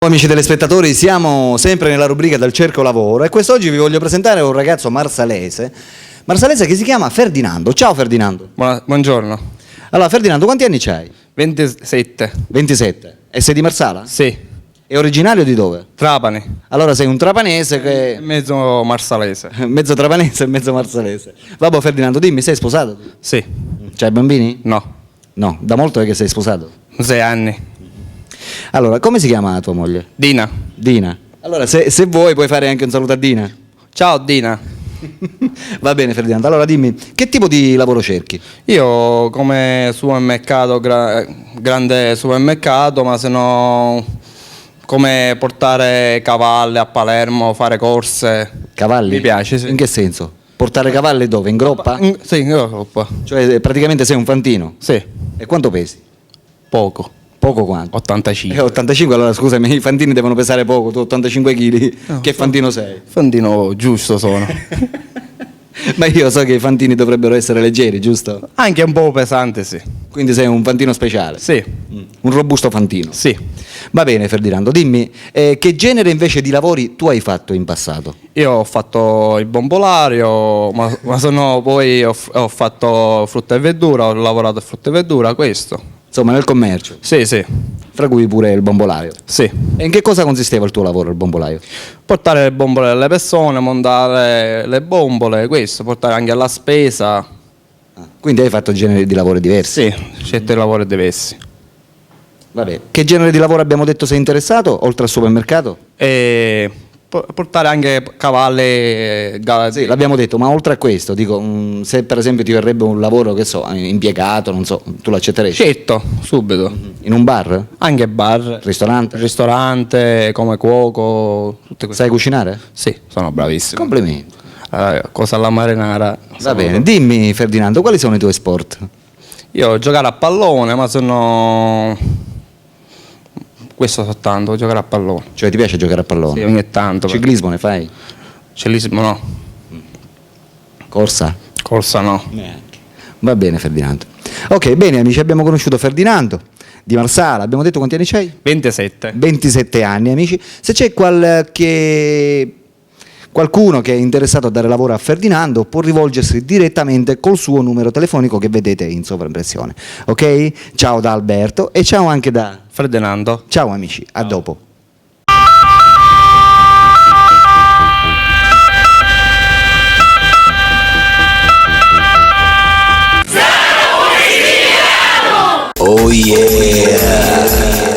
amici telespettatori, siamo sempre nella rubrica del Cerco Lavoro e quest'oggi vi voglio presentare un ragazzo marsalese che si chiama Ferdinando. Ciao Ferdinando. Buongiorno. Allora Ferdinando, quanti anni c'hai? 27. 27. E sei di Marsala? Sì. È originario di dove? Trapani. Allora sei un trapanese che... Mezzo marsalese. mezzo trapanese e mezzo marsalese. Vabbè Ferdinando, dimmi, sei sposato? Sì. C'hai bambini? No. No, da molto è che sei sposato. 6 anni. Allora, come si chiama tua moglie? Dina. Dina. Allora, se vuoi puoi fare anche un saluto a Dina. Ciao Dina. Va bene Ferdinando, allora dimmi, che tipo di lavoro cerchi? Io come supermercato, grande supermercato, ma se no come portare cavalli a Palermo, fare corse. Cavalli? Mi piace, sì. In che senso? Portare cavalli dove? In groppa? Sì, in Europa. Cioè praticamente sei un fantino? Sì. E quanto pesi? Poco. Poco quanto? 85. 85, allora scusami, i fantini devono pesare poco, tu 85 kg, che fantino sei? Fantino giusto sono. Ma io so che i fantini dovrebbero essere leggeri, giusto? Anche un po' pesante, sì. Quindi sei un fantino speciale? Sì. Un robusto fantino? Sì. Va bene Ferdinando, dimmi, che genere invece di lavori tu hai fatto in passato? Io ho fatto il bombolario, ma sono poi ho fatto frutta e verdura, ho lavorato a frutta e verdura, questo. Insomma nel commercio, Sì, sì, fra cui pure il bombolaio. sì. E in che cosa consisteva il tuo lavoro, il bombolaio? Portare le bombole alle persone, montare le bombole, questo, portare anche alla spesa. Quindi hai fatto generi di lavori diversi? Sì, scelto i lavori diversi. Vabbè. Che genere di lavoro abbiamo detto sei interessato, oltre al supermercato? E portare anche cavalli, Sì, l'abbiamo detto, ma oltre a questo, dico, se per esempio ti verrebbe un lavoro, che so, impiegato, non so, tu l'accetteresti? Certo, subito. In un bar? Anche bar, Ristorante? ristorante, come cuoco, tutte queste. Sai cucinare? Sì, sono bravissimo. Complimenti. Cosa alla marinara. Va bene, dimmi Ferdinando, quali sono i tuoi sport? Io giocare a pallone, ma sono. Questo soltanto, giocare a pallone. Cioè ti piace giocare a pallone? Sì, ogni tanto. Ciclismo ne fai? Ciclismo no. Corsa? Corsa no. Va bene Ferdinando. Ok, bene amici, abbiamo conosciuto Ferdinando di Marsala, abbiamo detto quanti anni c'hai? 27. 27 anni amici. Se c'è qualcuno che è interessato a dare lavoro a Ferdinando può rivolgersi direttamente col suo numero telefonico che vedete in sovraimpressione. Ok? Ciao da Alberto e ciao anche da Ferdinando. Ciao amici, a dopo. Oh yeah!